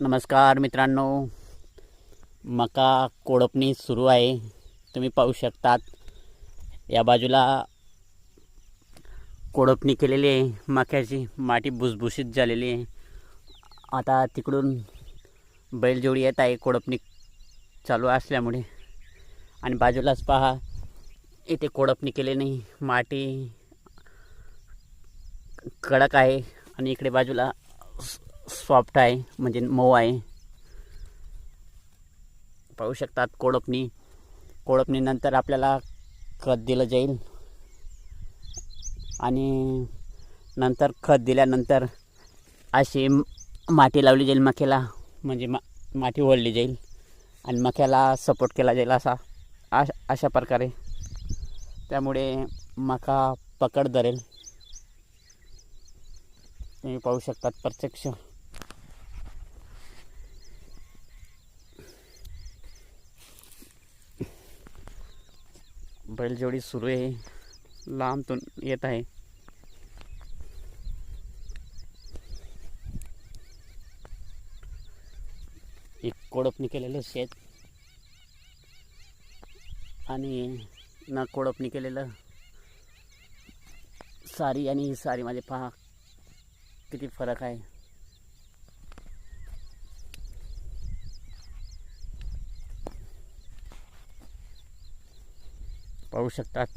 नमस्कार मित्रांनो, मका कोळपणी सुरू आहे. तुम्ही पाहू शकतात या बाजूला कोळपणी केलेली आहे. मक्याची माती भुसभुशीत झालेली आहे. आता तिकडून बैलजोडी येत आहे कोळपणी चालू असल्यामुळे. आणि बाजूलाच पहा, इथे कोळपणी केले नाही, माती कडक आहे आणि इकडे बाजूला सॉफ्ट आहे, म्हणजे मऊ आहे. पाहू शकतात कोळपणी नंतर आपल्याला खत दिलं जाईल आणि नंतर खत दिल्यानंतर अशी माती लावली जाईल मक्याला, म्हणजे माती ओढली जाईल आणि मक्याला सपोर्ट केला जाईल अशा प्रकारे. त्यामुळे मका पकड धरेल. तुम्ही पाहू शकतात प्रत्यक्ष बैलजोडी सुरू आहे, लांबतून येत आहे. एक कोळपणी केलेलं शेत आणि न कोळपणी केलेलं सारी, आणि ही सारी माझे पहा किती फरक आहे. पाहू शकतात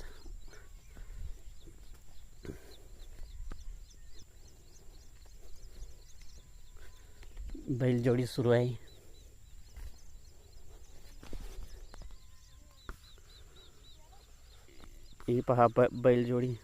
बैलजोडी सुरू आहे. ही पहा बैलजोडी.